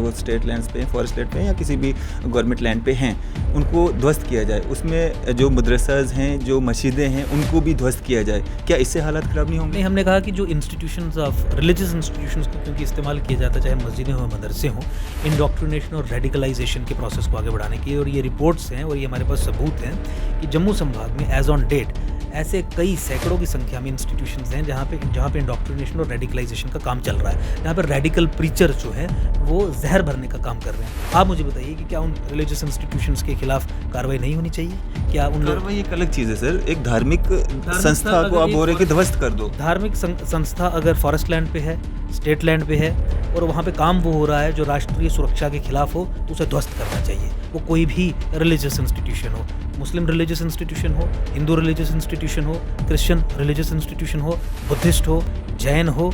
वो state lands पे, forest land पे या किसी भी गवर्नमेंट लैंड पे हैं, उनको ध्वस्त किया जाए। उसमें जो मदरसाज हैं, जो मस्जिदें हैं, उनको भी ध्वस्त किया जाए। क्या इससे हालात ख़राब नहीं होंगे? नहीं, हमने कहा कि जो इंस्टीट्यूशंस ऑफ रिलीजियस इंस्टीट्यूशंस को क्योंकि इस्तेमाल किया जाता है, चाहे मस्जिदें हों, मदरसे हों, इंडोक्ट्रिनेशन और रेडिकलाइजेशन के प्रोसेस को आगे बढ़ाने की। और ये रिपोर्ट्स हैं और ये हमारे पास सबूत हैं कि जम्मू संभाग में एज ऑन डेट ऐसे कई सैकड़ों की संख्या में इंस्टीट्यूशंस हैं जहाँ पे इंडोक्ट्रिनेशन और रेडिकलाइजेशन का काम चल रहा है, जहाँ पर रेडिकल प्रीचर जो है वो जहर भरने का काम कर रहे हैं। आप मुझे बताइए कि क्या उन रिलीजियस इंस्टीट्यूशंस के खिलाफ कार्रवाई नहीं होनी चाहिए? क्या उन कार्रवाई एक अलग चीज़ है सर। एक धार्मिक संस्था को आप बोल रहे हैं कि ध्वस्त कर दो। धार्मिक संस्था अगर फॉरेस्ट लैंड पे है, स्टेट लैंड पे है और वहाँ पे काम वो हो रहा है जो राष्ट्रीय सुरक्षा के खिलाफ हो, तो उसे ध्वस्त करना चाहिए। वो कोई भी रिलीजियस इंस्टीट्यूशन हो, मुस्लिम रिलीजियस इंस्टीट्यूशन हो, हिंदू रिलीजियस इंस्टीट्यूशन हो, क्रिश्चियन रिलीजियस इंस्टीट्यूशन हो, बुद्धिस्ट हो, जैन हो,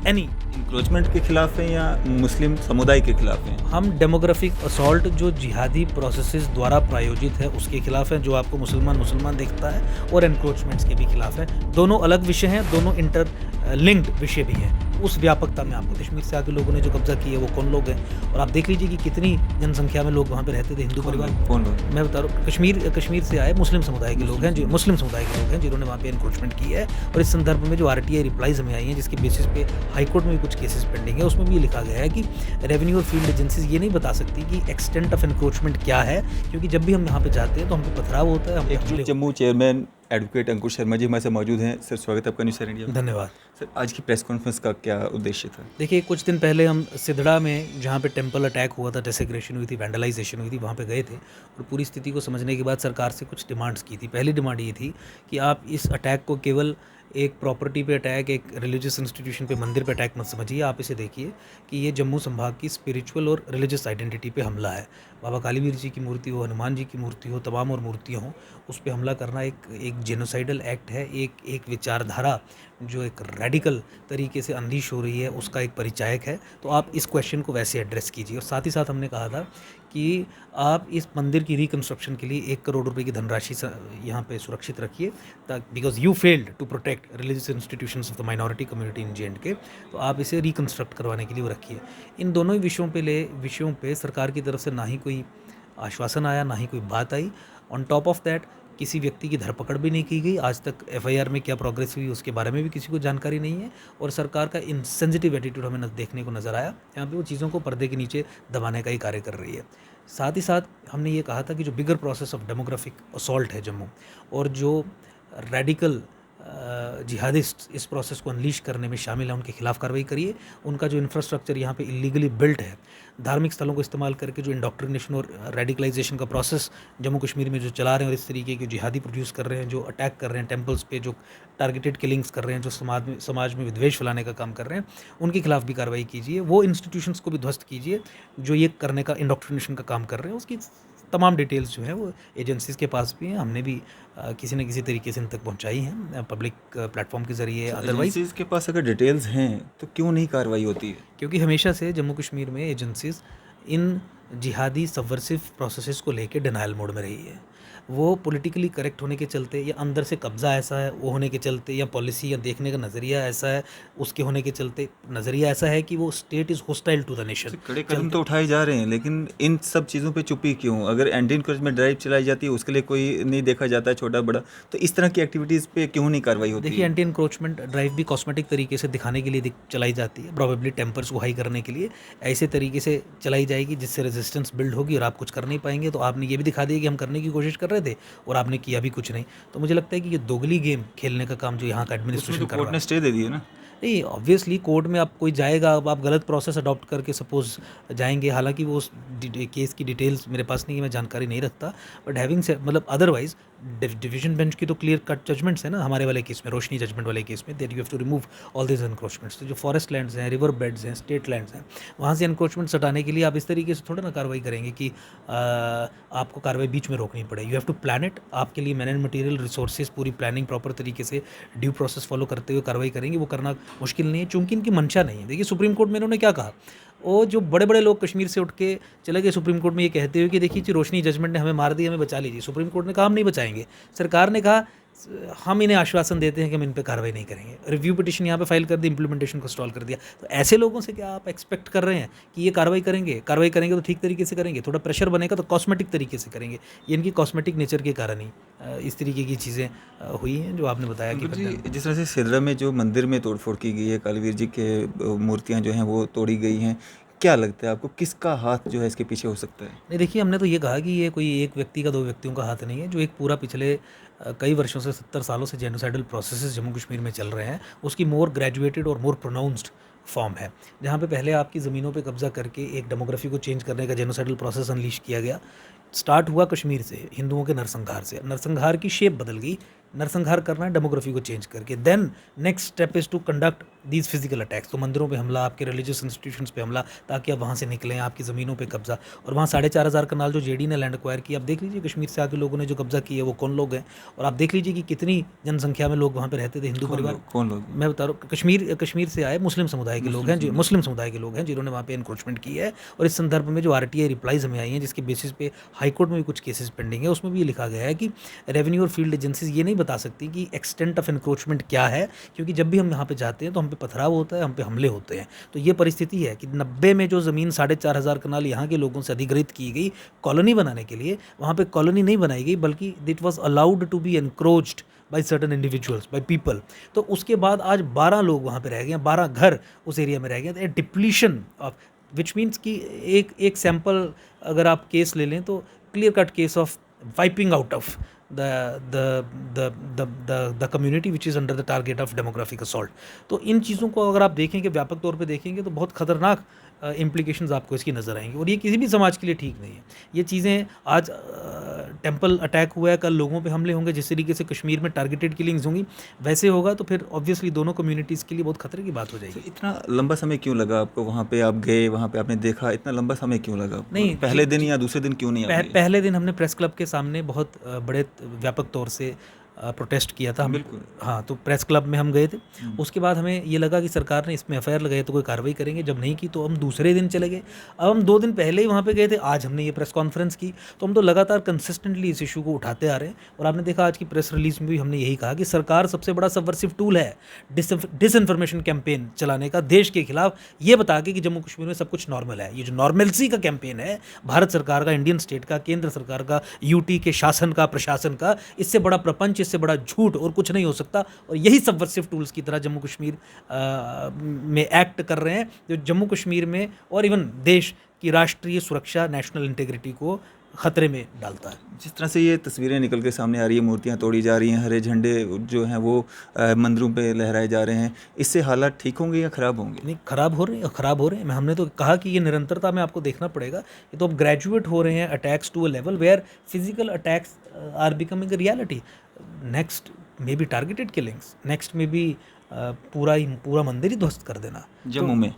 एनी। इंक्रोचमेंट के खिलाफ हैं या मुस्लिम समुदाय के खिलाफ हैं? हम डेमोग्राफिक असॉल्ट जो जिहादी प्रोसेसेस द्वारा प्रायोजित है उसके खिलाफ है, जो आपको मुसलमान देखता है, और एनक्रोचमेंट्स के भी खिलाफ है। दोनों अलग विषय हैं, दोनों इंटर लिंक्ड विषय भी हैं। उस व्यापकता में आपको कश्मीर से आके लोगों ने जो कब्जा किया है वो कौन लोग हैं, और आप देख लीजिए कि कितनी जनसंख्या में लोग वहाँ पे रहते थे, हिंदू परिवार। कौन लोग? मैं बता रहा हूँ, कश्मीर से आए मुस्लिम समुदाय के लोग हैं, जो मुस्लिम समुदाय के लोग हैं जिन्होंने वहाँ पे एनक्रोचमेंट की है। और इस संदर्भ में जो RTI रिप्लाईज हमें आई हैं, जिसके बेसिस पे हाईकोर्ट में भी कुछ केसेस पेंडिंग है, उसमें भी ये लिखा गया है कि रेवेन्यू और फील्ड एजेंसीज ये नहीं बता सकती कि एक्सटेंट ऑफ एनक्रोचमेंट क्या है, क्योंकि जब भी हम यहाँ पे जाते हैं तो हम पे पथराव होता है। एक्चुअली जम्मू चेयरमैन एडवोकेट अंकुश शर्मा जी हमारे साथ मौजूद हैं। सर, स्वागत है आपका न्यूज़ 7 इंडिया में। धन्यवाद सर, आज की प्रेस कॉन्फ्रेंस का क्या उद्देश्य था? देखिए, कुछ दिन पहले हम सिधड़ा में जहाँ पे टेंपल अटैक हुआ था, डेसेग्रेशन हुई थी, वैंडलाइजेशन हुई थी, वहाँ पे गए थे और पूरी स्थिति को समझने के बाद सरकार से कुछ डिमांड्स की थी। पहली डिमांड ये थी कि आप इस अटैक को केवल एक प्रॉपर्टी पे अटैक, एक रिलीजियस इंस्टीट्यूशन पे, मंदिर पे अटैक मत समझिए। आप इसे देखिए कि ये जम्मू संभाग की स्पिरिचुअल और रिलीजियस आइडेंटिटी पे हमला है। बाबा कालीवीर जी की मूर्ति हो, हनुमान जी की मूर्ति हो, तमाम और मूर्तियाँ हों, उस पे हमला करना एक जेनोसाइडल एक्ट है। एक विचारधारा जो एक रेडिकल तरीके से अनलीश हो रही है, उसका एक परिचायक है। तो आप इस क्वेश्चन को वैसे एड्रेस कीजिए। और साथ ही साथ हमने कहा था कि आप इस मंदिर की रिकंस्ट्रक्शन के लिए 1 करोड़ रुपए की धनराशि यहाँ पे सुरक्षित रखिए, ताकि because you failed to protect religious institutions of the minority community in J&K, तो आप इसे रिकंस्ट्रक्ट करवाने के लिए वो रखिए। इन दोनों ही विषयों पे सरकार की तरफ से ना ही कोई आश्वासन आया, ना ही कोई बात आई। ऑन टॉप ऑफ दैट किसी व्यक्ति की धरपकड़ भी नहीं की गई। आज तक FIR में क्या प्रोग्रेस हुई उसके बारे में भी किसी को जानकारी नहीं है। और सरकार का इनसेंसिटिव एटीट्यूड हमें देखने को नज़र आया। यहाँ पे वो चीज़ों को पर्दे के नीचे दबाने का ही कार्य कर रही है। साथ ही साथ हमने ये कहा था कि जो बिगर प्रोसेस ऑफ डेमोग्राफिक असॉल्ट है जम्मू, और जो रेडिकल जिहादिस्ट इस प्रोसेस को अनलीश करने में शामिल है, उनके खिलाफ कार्रवाई करिए। उनका जो इंफ्रास्ट्रक्चर यहाँ पे इलीगली बिल्ट है, धार्मिक स्थलों को इस्तेमाल करके जो इंडोक्ट्रिनेशन और रेडिकलाइजेशन का प्रोसेस जम्मू कश्मीर में जो चला रहे हैं, और इस तरीके के जिहादी प्रोड्यूस कर रहे हैं, जो अटैक कर रहे हैं टेम्पल्स पे, जो टारगेटेड किलिंग्स कर रहे हैं, जो समाज में विद्वेष फैलाने का काम कर रहे हैं, उनके खिलाफ भी कार्रवाई कीजिए। वो इंस्टीट्यूशंस को भी ध्वस्त कीजिए जो ये करने का, इंडोक्ट्रिनेशन का काम कर रहे हैं। उसकी तमाम डिटेल्स जो है वो एजेंसीज़ के पास भी हैं। हमने भी किसी न किसी तरीके से इन तक पहुंचाई हैं पब्लिक प्लेटफॉर्म के ज़रिए। अदरवाइज एजेंसीज के पास अगर डिटेल्स हैं तो क्यों नहीं कार्रवाई होती है? क्योंकि हमेशा से जम्मू कश्मीर में एजेंसीज़ इन जिहादी सबवर्सिव प्रोसेसेस को लेके डिनायल मोड में रही है। वो पॉलिटिकली करेक्ट होने के चलते, या अंदर से कब्ज़ा ऐसा है वो होने के चलते, या पॉलिसी या देखने का नज़रिया ऐसा है उसके होने के चलते, नज़रिया ऐसा है कि वो state is hostile to the nation. कड़े कदम तो उठाए जा रहे हैं, लेकिन इन सब चीज़ों पे चुप्पी क्यों? अगर एंटी इंक्रोचमेंट ड्राइव चलाई जाती है उसके लिए कोई नहीं देखा जाता है, छोटा बड़ा, तो इस तरह की एक्टिविटीज़ पे क्यों नहीं कार्रवाई होती? देखिए, एंटी इंक्रोचमेंट ड्राइव भी कॉस्मेटिक तरीके से दिखाने के लिए चलाई जाती है, प्रोबेबली टेम्पर्स को हाई करने के लिए। ऐसे तरीके से चलाई जाएगी जिससे रेजिस्टेंस बिल्ड होगी और आप कुछ कर नहीं पाएंगे। तो आपने ये भी दिखा दिया कि हम करने की कोशिश कर रहे थे और आपने किया भी कुछ नहीं। तो मुझे लगता है कि ये दोगली गेम खेलने का काम जो यहाँ का एडमिनिस्ट्रेशन कर रहा है। कोर्ट ने स्टे दे दिया ना? नहीं, ऑब्वियसली कोर्ट में आप कोई जाएगा, अब आप गलत प्रोसेस अडॉप्ट करके सपोज जाएंगे, हालांकि वो उस केस की डिटेल्स मेरे पास नहीं है, मैं जानकारी नहीं रखता। बट हैविंग से मतलब अदरवाइज डिवीजन बेंच की तो क्लियर कट जजमेंट्स है ना हमारे वाले केस में, रोशनी जजमेंट वाले केस में, that you have to remove all this encroachments. तो जो फॉरेस्ट लैंड्स हैं, रिवर बेड्स हैं, स्टेट लैंड्स हैं, वहाँ से एनक्रोचमेंट्स हटाने के लिए आप इस तरीके से थोड़ा ना कार्रवाई करेंगे कि आपको कार्रवाई बीच में रोकनी पड़े। You have to plan it. आपके लिए मैन एंड मटीरियल रिसोर्सेज, पूरी प्लानिंग प्रॉपर तरीके से ड्यू प्रोसेस फॉलो करते हुए कार्रवाई करेंगे। वो करना मुश्किल नहीं है, चूंकि इनकी मंशा नहीं है। देखिए, सुप्रीम कोर्ट में इन्होंने क्या कहा, वो जो बड़े बड़े लोग कश्मीर से उठ के चले गए सुप्रीम कोर्ट में ये कहते हुए कि देखिए जी, रोशनी जजमेंट ने हमें मार दी, हमें बचा लीजिए। सुप्रीम कोर्ट ने कहा हम नहीं बचाएंगे। सरकार ने कहा हम इन्हें आश्वासन देते हैं कि हम इन पे कार्रवाई नहीं करेंगे, रिव्यू पिटिशन यहाँ पे फाइल कर दी, इम्प्लीमेंटेशन को स्टॉल कर दिया। तो ऐसे लोगों से क्या आप एक्सपेक्ट कर रहे हैं कि ये कार्रवाई करेंगे तो ठीक तरीके से करेंगे, थोड़ा प्रेशर बनेगा तो कॉस्मेटिक तरीके से करेंगे। ये इनकी कॉस्मेटिक नेचर के कारण ही इस तरीके की चीज़ें हुई हैं जो आपने बताया कि जी, जिस तरह से सिदरा में जो मंदिर में तोड़फोड़ की गई है, कालीवीर जी के मूर्तियाँ जो हैं वो तोड़ी गई हैं, क्या लगता है आपको किसका हाथ जो है इसके पीछे हो सकता है? नहीं, देखिए, हमने तो ये कहा कि ये कोई एक व्यक्ति का, दो व्यक्तियों का हाथ नहीं है। जो एक पूरा पिछले कई वर्षों से 70 सालों से जेनोसाइडल प्रोसेसेस जम्मू कश्मीर में चल रहे हैं, उसकी मोर ग्रेजुएटेड और मोर प्रोनाउंस्ड फॉर्म है। जहाँ पे पहले आपकी ज़मीनों पे कब्जा करके एक डेमोग्राफी को चेंज करने का जेनोसाइडल प्रोसेस अनलीश किया गया। स्टार्ट हुआ कश्मीर से, हिंदुओं के नरसंहार से। नरसंहार की शेप बदल गई, नरसंहार करना है डेमोग्राफी को चेंज करके। Then next step is to conduct these physical attacks. तो मंदिरों पे हमला, आपके रिलीजियस इंस्टीट्यूशंस पे हमला, ताकि आप वहाँ से निकलें, आपकी ज़मीनों पे कब्जा। और वहाँ 4,500 कनाल जो जेडी ने लैंड एक्वायर किया, आप देख लीजिए कश्मीर से आके लोगों ने जो कब्जा किया है वो कौन लोग हैं। और आप देख लीजिए कि कितनी जनसंख्या में लोग वहाँ पे रहते थे, हिंदू परिवार। कौन लोग? मैं बता रहा हूँ, कश्मीर से आए मुस्लिम समुदाय के लोग हैं, जो मुस्लिम समुदाय के लोग हैं जिन्होंने वहाँ पे एनक्रोचमेंट की है। और इस संदर्भ में जो RTI रिप्लाईज हमें आई हैं, जिसके बेसिस पे हाईकोर्ट में भी कुछ केसेस पेंडिंग है, उसमें भी ये लिखा गया है कि रेवेन्यू और फील्ड एजेंसीज ये नहीं बता सकती कि एक्सटेंट ऑफ एनक्रोचमेंट क्या है, क्योंकि जब भी हम यहाँ पे जाते हैं तो हम पे पथराव होता है, हम पे हमले होते हैं। तो ये परिस्थिति है कि 90 में जो ज़मीन 4,500 कनाल यहाँ के लोगों से अधिग्रहित की गई कॉलोनी बनाने के लिए, वहाँ पे कॉलोनी नहीं बनाई गई, बल्कि it was allowed to be encroached by certain individuals, by people. तो उसके बाद आज 12 लोग वहाँ पे रह गए हैं, 12 घर उस एरिया में रह गए हैं। डिप्लीशन ऑफ विच मीन्स कि एक सैम्पल अगर आप केस ले लें तो clear cut case of wiping out of the community which is under the target of demographic assault. तो इन चीज़ों को अगर आप देखेंगे, व्यापक तौर पे देखेंगे, तो बहुत ख़तरनाक इम्प्लीकेशंस आपको इसकी नज़र आएंगी। और ये किसी भी समाज के लिए ठीक नहीं है। ये चीज़ें आज टेंपल अटैक हुआ है, कल लोगों पे हमले होंगे, जिस तरीके से कश्मीर में टारगेटेड किलिंग्स होंगी, वैसे होगा तो फिर ऑब्वियसली दोनों कम्युनिटीज़ के लिए बहुत खतरे की बात हो जाएगी। इतना लंबा समय क्यों लगा आपको? वहाँ पे आप गए, वहाँ पे आपने देखा, इतना लंबा समय क्यों लगा? नहीं, पहले दिन या दूसरे दिन क्यों नहीं आप गए? पहले दिन हमने प्रेस क्लब के सामने बहुत बड़े व्यापक तौर से प्रोटेस्ट किया था हम। बिल्कुल। हाँ, तो प्रेस क्लब में हम गए थे। उसके बाद हमें ये लगा कि सरकार ने इसमें FIR लगाई तो कोई कार्रवाई करेंगे, जब नहीं की तो हम दूसरे दिन चले गए। अब हम 2 दिन पहले ही वहाँ पे गए थे, आज हमने ये प्रेस कॉन्फ्रेंस की। तो हम तो लगातार कंसिस्टेंटली इस इशू को उठाते आ रहे हैं। और आपने देखा आज की प्रेस रिलीज में भी हमने यही कहा कि सरकार सबसे बड़ा सबवर्सिव टूल है डिसइंफॉर्मेशन कैंपेन चलाने का देश के खिलाफ, ये बता के कि जम्मू कश्मीर में सब कुछ नॉर्मल है। ये जो नॉर्मलसी का कैंपेन है भारत सरकार का, इंडियन स्टेट का, केंद्र सरकार का, UT के शासन का, प्रशासन का, इससे बड़ा प्रपंच, इससे बड़ा झूठ और कुछ नहीं हो सकता। और यही सबवर्सिव टूल्स की तरह जम्मू कश्मीर में एक्ट कर रहे हैं, जो जम्मू कश्मीर में और इवन देश की राष्ट्रीय सुरक्षा, नेशनल इंटीग्रिटी को खतरे में डालता है। जिस तरह से ये तस्वीरें निकल के सामने आ रही है, मूर्तियाँ तोड़ी जा रही हैं, हरे झंडे जो हैं वो मंदिरों पे लहराए जा रहे हैं, इससे हालात ठीक होंगे या ख़राब होंगे? नहीं, ख़राब हो रहे हैं। हमने तो कहा कि ये निरंतरता में आपको देखना पड़ेगा। ये तो अब ग्रेजुएट हो रहे हैं attacks to a level where physical attacks are becoming a reality. Next may be targeted killings, next में भी पूरा मंदिर ही ध्वस्त कर देना। जम्मू में,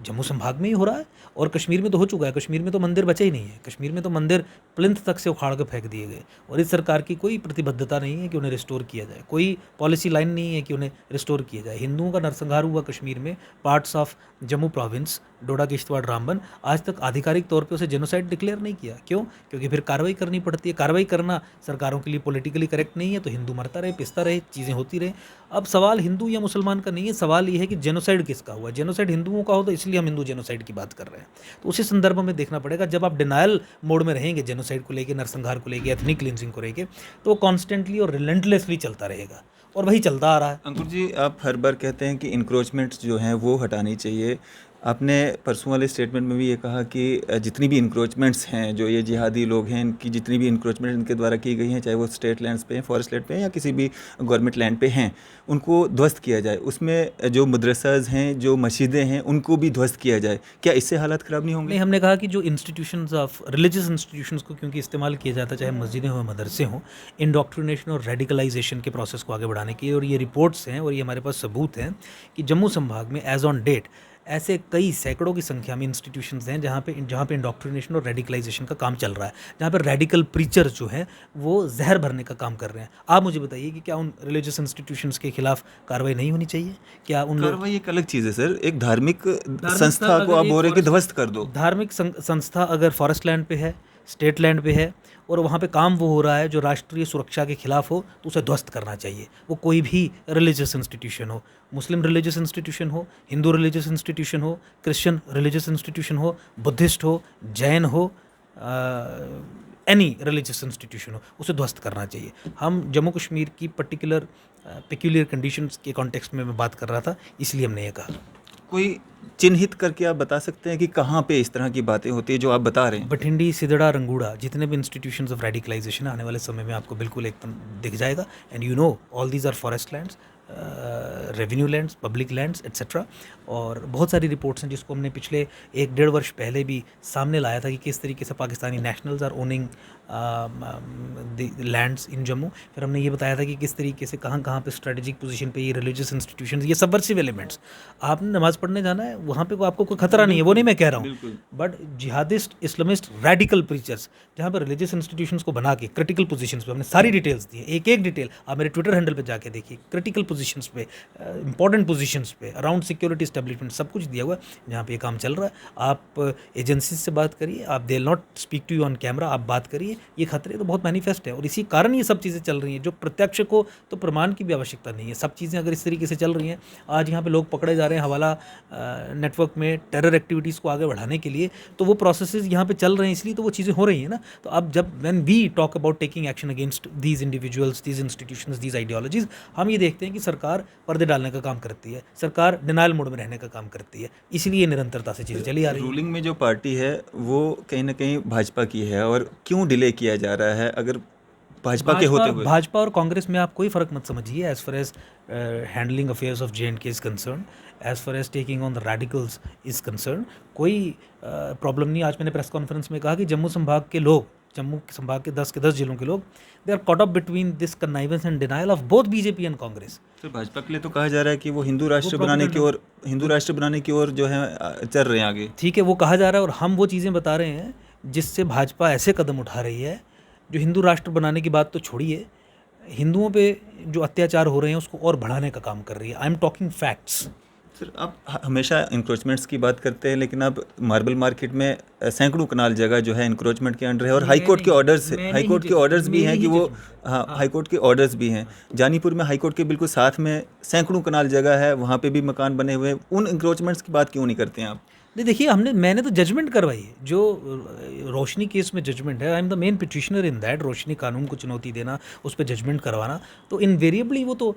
जम्मू संभाग में ही हो रहा है और कश्मीर में तो हो चुका है। कश्मीर में तो मंदिर बचे ही नहीं है। कश्मीर में तो मंदिर प्लिंथ तक से उखाड़ के फेंक दिए गए। और इस सरकार की कोई प्रतिबद्धता नहीं है कि उन्हें रिस्टोर किया जाए, कोई पॉलिसी लाइन नहीं है कि उन्हें रिस्टोर किया जाए। हिंदुओं का नरसंहार हुआ कश्मीर में, पार्ट्स ऑफ जम्मू प्रोविंस, डोडा, किश्तवाड़, रामबन, आज तक आधिकारिक तौर पे उसे जेनोसाइड डिक्लेयर नहीं किया। क्यों? क्योंकि फिर कार्रवाई करनी पड़ती है। कार्रवाई करना सरकारों के लिए पॉलिटिकली करेक्ट नहीं है, तो हिंदू मरता रहे, पिसता रहे, चीज़ें होती रहे। अब सवाल हिंदू या मुसलमान का नहीं है, सवाल ये है कि जेनोसाइड किसका हुआ। जेनोसाइड हिंदुओं का हो तो इसलिए हम हिंदू जेनोसाइड की बात कर रहे हैं। तो उसी संदर्भ में देखना पड़ेगा। जब आप डिनायल मोड में रहेंगे जेनोसाइड को लेके, नरसंहार को लेके, एथनिक क्लिनजिंग को लेके, तो कॉन्स्टेंटली और रिलेंटलेसली चलता रहेगा और वही चलता आ रहा है। अंकुर जी, आप हर बार कहते हैं कि इंक्रोचमेंट्स जो हैं वो हटानी चाहिए। आपने परसों वाले स्टेटमेंट में भी ये कहा कि जितनी भी इंक्रोचमेंट्स हैं, जो ये जिहादी लोग हैं, इनकी जितनी भी इंक्रोचमेंट इनके द्वारा की गई हैं, चाहे वो स्टेट लैंड्स पे हैं, फॉरेस्ट लैंड पे हैं या किसी भी गवर्नमेंट लैंड पे हैं, उनको ध्वस्त किया जाए। उसमें जो मदरसाज हैं, जो मस्जिदें हैं, उनको भी ध्वस्त किया जाए। क्या इससे हालात ख़राब नहीं होंगे? नहीं, हमने कहा कि जो इंस्टीट्यूशंस ऑफ रिलीजियस इंस्टीट्यूशंस को क्योंकि इस्तेमाल किया जाता है, चाहे मस्जिदें हों, मदरसे हों, इंडोक्ट्रिनेशन और रेडिकलाइजेशन के प्रोसेस को आगे बढ़ाने के लिए। और ये रिपोर्ट्स हैं और ये हमारे पास सबूत हैं कि जम्मू संभाग में एज ऑन डेट ऐसे कई सैकड़ों की संख्या में इंस्टीट्यूशंस हैं जहाँ पे इंडोक्ट्रिनेशन और रेडिकलाइजेशन का काम चल रहा है, जहाँ पे रेडिकल प्रीचर जो हैं वो जहर भरने का काम कर रहे हैं। आप मुझे बताइए कि क्या उन रिलीजियस इंस्टीट्यूशंस के खिलाफ कार्रवाई नहीं होनी चाहिए? क्या उन कार्रवाई एक अलग चीज़ है सर। एक धार्मिक संस्था को आप बोल रहे हैं कि ध्वस्त कर दो। धार्मिक संस्था अगर फॉरेस्ट लैंड पे है स्टेट लैंड पे है और वहाँ पे काम वो हो रहा है जो राष्ट्रीय सुरक्षा के खिलाफ हो, तो उसे ध्वस्त करना चाहिए। वो कोई भी रिलीजियस इंस्टीट्यूशन हो, मुस्लिम रिलीजियस इंस्टीट्यूशन हो, हिंदू रिलीजियस इंस्टीट्यूशन हो, क्रिश्चियन रिलीजियस इंस्टीट्यूशन हो, बुद्धिस्ट हो, जैन हो, एनी रिलीजियस इंस्टीट्यूशन हो, उसे ध्वस्त करना चाहिए। हम जम्मू कश्मीर की पर्टिकुलर पेक्यूलियर कंडीशंस के कॉन्टेक्स्ट में मैं बात कर रहा था, इसलिए हमने ये कहा। कोई चिन्हित करके आप बता सकते हैं कि कहाँ पे इस तरह की बातें होती है जो आप बता रहे हैं? बठिंडी, सिदड़ा, रंगूड़ा, जितने भी इंस्टीट्यूशंस ऑफ रेडिकलाइजेशन आने वाले समय में आपको बिल्कुल एकदम दिख जाएगा। And you know all these are forest lands, revenue lands, public lands etcetera. और बहुत सारी रिपोर्ट्स हैं जिसको हमने पिछले 1-1.5 वर्ष पहले भी सामने लाया था कि किस तरीके से Pakistani nationals are owning lands in Jammu. फिर हमने ये बताया था कि किस तरीके से कहाँ कहाँ पे स्ट्रेटेजिक पोजीशन पे ये रिलीजियस इंस्टीट्यूशन, ये सबवर्सिव एलिमेंट्स, आपने नमाज पढ़ने जाना है वहाँ पे आपको कोई खतरा नहीं है, वो नहीं मैं कह रहा हूँ, but jihadist, Islamist, radical preachers जहाँ पर रिलीजियस इंस्टीट्यूशंस को बना के क्रिटिकल पोजीशंस पे हमने सारी डिटेल्स दी है, एक एक डिटेल आप मेरे ट्विटर हैंडल पे जाके देखिए, क्रिटिकल पोजीशंस पे, इंपॉर्टेंट पोजीशंस पे, अराउंड सिक्योरिटी एस्टेब्लिशमेंट, सब कुछ दिया हुआ है जहाँ पे ये काम चल रहा है। आप एजेंसीज से बात करिए, आप they not speak to you on camera, आप बात करिए, ये खतरे तो बहुत मैनिफेस्ट है और इसी कारण ये सब चीज़ें चल रही हैं। जो प्रत्यक्ष को तो प्रमाण की भी आवश्यकता नहीं है, सब चीज़ें अगर इस तरीके से चल रही हैं, आज यहाँ पे लोग पकड़े जा रहे हैं हवाला नेटवर्क में टेरर एक्टिविटीज़ को आगे बढ़ाने के लिए, तो वो प्रोसेसेस यहाँ पे चल रहे हैं, इसलिए तो वो चीज़ें हो रही हैं ना। तो अब जब when we talk about taking action against these individuals, these institutions, these ideologies, हम ये देखते हैं कि सरकार पर्दे डालने का काम करती है, सरकार डिनाइल मोड में रहने का काम करती है, इसलिए निरंतरता से चीज़ें चली आ रही हैं। रूलिंग में जो पार्टी है वो कहीं ना कहीं भाजपा की है, और क्यों डिले किया जा रहा है अगर भाजपा के होते हुए? भाजपा और कांग्रेस में आप कोई फ़र्क मत समझिए as far as handling affairs of JNK is concern, as far as taking on the radicals is concern, कोई प्रॉब्लम नहीं। आज मैंने प्रेस कॉन्फ्रेंस में कहा कि जम्मू संभाग के लोग, जम्मू संभाग के 10 जिलों के लोग, they are caught up between this connivance and denial of both BJP and Congress. तो भाजपा के लिए तो कहा जा रहा है कि वो हिंदू राष्ट्र बनाने की ओर जो है चल रहे हैं आगे। ठीक है, वो कहा जा रहा है और हम वो चीज़ें बता रहे हैं जिससे भाजपा ऐसे कदम उठा रही है जो हिंदू राष्ट्र बनाने की बात तो छोड़िए, हिंदुओं पे जो अत्याचार हो रहे हैं उसको और बढ़ाने का काम कर रही है। I am talking facts. Sir, आप हमेशा इंक्रोचमेंट्स की बात करते हैं, लेकिन अब मार्बल मार्केट में सैकड़ों कनाल जगह जो है इंक्रोचमेंट के अंडर है, और हाई कोर्ट के ऑर्डर्स भी हैं कि वो, हाँ, हाई कोर्ट के ऑर्डर्स भी हैं। जानीपुर में हाई कोर्ट के बिल्कुल साथ में सैकड़ों कनाल जगह है, वहाँ पे भी मकान बने हुए हैं। उन इंक्रोचमेंट्स की बात क्यों नहीं करते हैं आप? नहीं, देखिए, मैंने तो जजमेंट करवाई है, जो रोशनी केस में जजमेंट है, I am the main petitioner in that. Roshni कानून को चुनौती देना, उस पर जजमेंट करवाना, तो इनवेरिएबली वो तो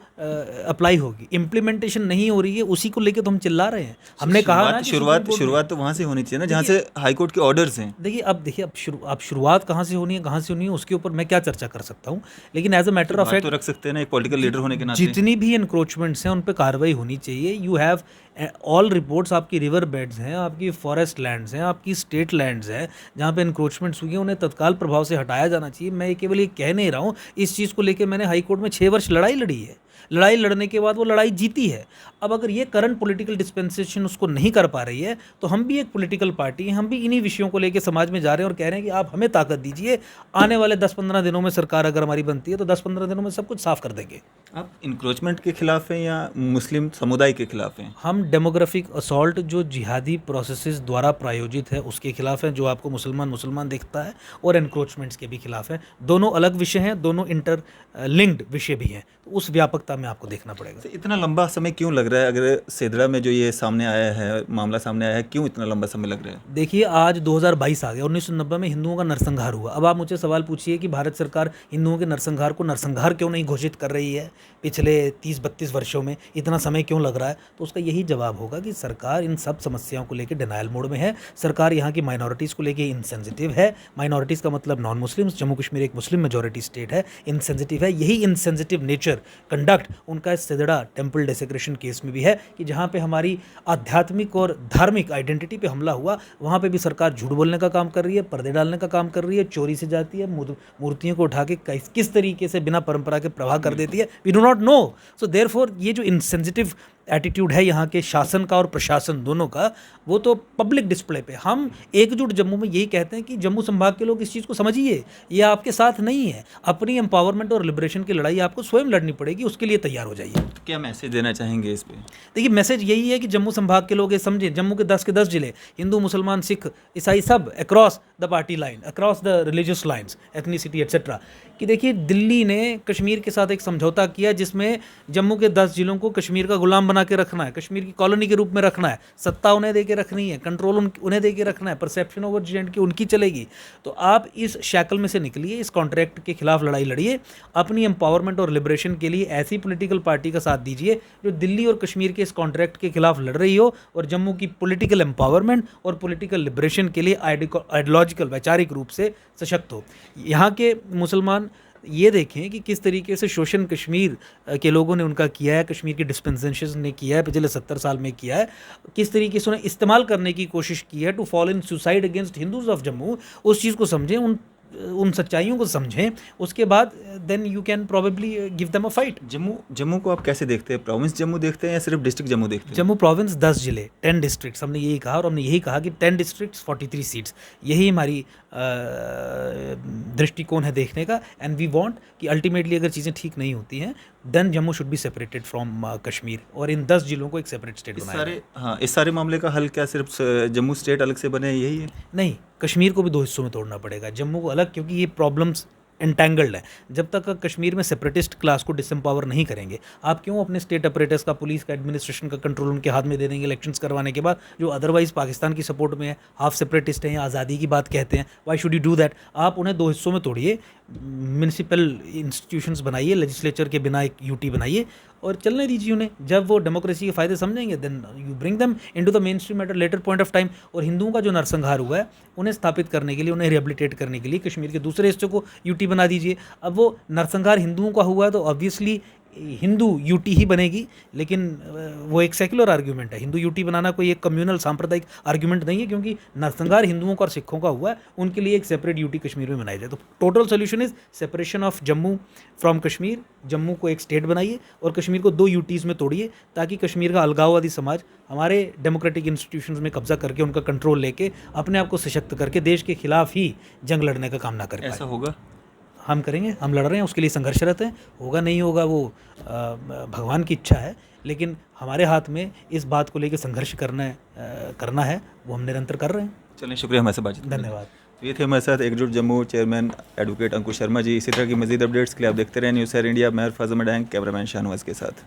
अप्लाई होगी। इम्प्लीमेंटेशन नहीं हो रही है, उसी को लेके तो हम चिल्ला रहे हैं। हमने कहा ना, शुरुआत तो वहाँ से होनी चाहिए ना जहाँ से हाई कोर्ट के ऑर्डर्स हैं। देखिए अब शुरुआत कहाँ से होनी है, उसके ऊपर मैं क्या चर्चा कर सकता हूँ, लेकिन as a matter of fact तो रख सकते हैं ना, एक पॉलिटिकल लीडर होने के नाते। जितनी भी इंक्रोचमेंट्स हैं उन पर कार्रवाई होनी चाहिए। यू हैव ऑल रिपोर्ट्स, आपकी रिवर बेड्स हैं, आपकी फॉरेस्ट लैंड्स हैं, आपकी स्टेट लैंड्स हैं, जहाँ पे इंक्रोचमेंट्स हुई हैं, उन्हें तत्काल प्रभाव से हटाया जाना चाहिए। मैं केवल ये कह नहीं रहा हूँ, इस चीज़ को लेकर मैंने हाई कोर्ट में 6 वर्ष लड़ाई लड़ी है। लड़ाई लड़ने के बाद वो लड़ाई जीती है। अब अगर ये करंट पॉलिटिकल डिस्पेंसेशन उसको नहीं कर पा रही है, तो हम भी एक पॉलिटिकल पार्टी हैं, हम भी इन्हीं विषयों को लेकर समाज में जा रहे हैं और कह रहे हैं कि आप हमें ताकत दीजिए। आने वाले 10-15 दिनों में सरकार अगर हमारी बनती है तो 10-15 दिनों में सब कुछ साफ कर देंगे। आप इंक्रोचमेंट के खिलाफ हैं या मुस्लिम समुदाय के खिलाफ हैं? हम डेमोग्राफिक असॉल्ट जो जिहादी प्रोसेसेस द्वारा प्रायोजित है उसके खिलाफ हैं, जो आपको मुसलमान दिखता है, और एनक्रोचमेंट्स के भी खिलाफ हैं। दोनों अलग विषय हैं, दोनों इंटर लिंक्ड विषय भी हैं, तो उस व्यापकता में आपको देखना पड़ेगा। इतना लंबा समय क्यों लग रहा है? अगर सिदड़ा में जो ये सामने आया है, मामला सामने आया है, क्यों इतना लंबा समय लग रहा है? देखिए, आज 2022 आ गया, 1990 में हिंदुओं का नरसंहार हुआ। अब आप मुझे सवाल पूछिए कि भारत सरकार हिंदुओं के नरसंहार को नरसंहार क्यों नहीं घोषित कर रही है पिछले 30-32 वर्षों में, इतना समय क्यों लग रहा है? तो उसका यही जवाब होगा कि सरकार इन सब समस्याओं को लेकर डिनाइल मोड में है। सरकार यहाँ की माइनॉरिटीज़ को लेकर इनसेंसिटिव है। माइनॉरिटीज़ का मतलब नॉन मुस्लिम्स, जम्मू कश्मीर एक मुस्लिम मेजॉरिटी स्टेट है, इनसेंसिटिव है। यही इनसेंसिटिव नेचर कंडक्ट उनका सिदड़ा टेम्पल डेसेक्रेशन केस में भी है, कि जहाँ पे हमारी आध्यात्मिक और धार्मिक आइडेंटिटी पे हमला हुआ, वहाँ पे भी सरकार झूठ बोलने का काम कर रही है, पर्दे डालने का काम कर रही है, चोरी से जाती है, मूर्तियों को उठा के किस तरीके से बिना परंपरा के प्रवाह कर देती है, we do not know. So therefore ये जो इनसेंसिटिव एटीट्यूड है यहाँ के शासन का और प्रशासन दोनों का, वो तो पब्लिक डिस्प्ले पे। हम एकजुट जम्मू में यही कहते हैं कि जम्मू संभाग के लोग इस चीज़ को समझिए, ये आपके साथ नहीं है। अपनी एम्पावरमेंट और लिबरेशन की लड़ाई आपको स्वयं लड़नी पड़ेगी, उसके लिए तैयार हो जाइए। तो क्या मैसेज देना चाहेंगे इस पे? देखिए, मैसेज यही है कि जम्मू संभाग के लोग ये समझें, जम्मू के 10 जिले, हिंदू, मुसलमान, सिख, ईसाई, सब across the party line, across the religious lines, ethnicity etcetera, कि देखिए दिल्ली ने कश्मीर के साथ एक समझौता किया जिसमें जम्मू के 10 जिलों को कश्मीर का गुलाम बना के रखना है, कश्मीर की कॉलोनी के रूप में रखना है, सत्ता उन्हें दे के रखनी है, कंट्रोल उन्हें दे के रखना है, परसेप्शन ओवर जेंट की उनकी चलेगी। तो आप इस शैकल में से निकलिए, इस कॉन्ट्रैक्ट के खिलाफ लड़ाई लड़िए, अपनी एम्पावरमेंट और लिबरेशन के लिए ऐसी पॉलिटिकल पार्टी का साथ दीजिए जो दिल्ली और कश्मीर के इस कॉन्ट्रैक्ट के खिलाफ लड़ रही हो और जम्मू की पॉलिटिकल एम्पावरमेंट और पॉलिटिकल लिबरेशन के लिए आइडियोलॉजिकल वैचारिक रूप से सशक्त हो। यहाँ के मुसलमान ये देखें कि किस तरीके से शोषण कश्मीर के लोगों ने उनका किया है, कश्मीर के डिस्पेंसेशन ने किया है, पिछले 70 साल में किया है, किस तरीके से उन्हें इस्तेमाल करने की कोशिश की है to fall in suicide against Hindus of Jammu. उस चीज़ को समझें, उन सच्चाइयों को समझें, उसके बाद then you can probably give them a fight. Jammu को आप कैसे देखते हैं? प्रोविंस जम्मू देखते हैं या सिर्फ डिस्ट्रिक्ट जम्मू देखते हैं? जम्मू प्रोविंस 10 जिले, 10 डिस्ट्रिक्ट्स, हमने यही कहा, और हमने यही कहा कि 10 डिस्ट्रिक्ट्स 43 सीट्स, यही हमारी दृष्टिकोण है देखने का। एंड वी वांट कि अल्टीमेटली अगर चीज़ें ठीक नहीं होती हैं then Jammu should be separated from Kashmir, और इन 10 जिलों को एक सेपरेट स्टेट बनाया जाए। हाँ, इस सारे मामले का हल क्या सिर्फ जम्मू स्टेट अलग से बने यही है? नहीं, कश्मीर को भी 2 हिस्सों में तोड़ना पड़ेगा, जम्मू को अलग, क्योंकि ये प्रॉब्लम्स एंटेंगल्ड है। जब तक कश्मीर में सेपरेटिस्ट क्लास को डिसएम्पावर नहीं करेंगे, आप क्यों अपने स्टेट अपरेटस का, पुलिस का, एडमिनिस्ट्रेशन का कंट्रोल उनके हाथ में दे देंगे इलेक्शंस करवाने के बाद, जो अदरवाइज पाकिस्तान की सपोर्ट में है, हाफ सेपरेटिस्ट हैं या आज़ादी की बात कहते हैं? Why should you do that? आप उन्हें 2 हिस्सों में तोड़िए, म्यूनिसिपल इंस्टीट्यूशंस बनाइए, लेजिस्लेचर के बिना एक यूटी बनाइए और चलने दीजिए उन्हें। जब वो डेमोक्रेसी के फ़ायदे समझेंगे then you bring them into the mainstream at a later point of time. और हिंदुओं का जो नरसंहार हुआ है उन्हें स्थापित करने के लिए, उन्हें रिहेबिलिटेट करने के लिए कश्मीर के दूसरे हिस्से को यूटी बना दीजिए। अब वो नरसंहार हिंदुओं का हुआ है तो ऑब्वियसली हिंदू यूटी ही बनेगी, लेकिन वो एक सेक्युलर आर्ग्यूमेंट है। हिंदू यूटी बनाना कोई एक कम्युनल सांप्रदायिक आर्ग्यूमेंट नहीं है, क्योंकि नरसंहार हिंदुओं का और सिखों का हुआ है, उनके लिए एक सेपरेट यूटी कश्मीर में बनाई जाए। तो total solution is separation of Jammu from Kashmir. Jammu को एक स्टेट बनाइए और कश्मीर को 2 यूटीज़ में तोड़िए, ताकि कश्मीर का अलगाववादी समाज हमारे डेमोक्रेटिक इंस्टीट्यूशंस में कब्जा करके, उनका कंट्रोल लेके, अपने आप को सशक्त करके देश के खिलाफ ही जंग लड़ने का काम ना कर पाए। ऐसा होगा? हम करेंगे, हम लड़ रहे हैं, उसके लिए संघर्षरत हैं। होगा नहीं होगा वो भगवान की इच्छा है, लेकिन हमारे हाथ में इस बात को लेकर संघर्ष करना है, वो हम निरंतर कर रहे हैं। चलें, शुक्रिया हमारे साथ बातचीत करने का। धन्यवाद। तो ये थे हमारे साथ एकजुट जम्मू चेयरमैन एडवोकेट अंकुश शर्मा जी। इसी तरह की मज़ीद अपडेट्स के लिए आप देखते रहें न्यूज़ शहर इंडिया। मैं फैज़ अहमद, कैमरामैन शाहनवाज के साथ।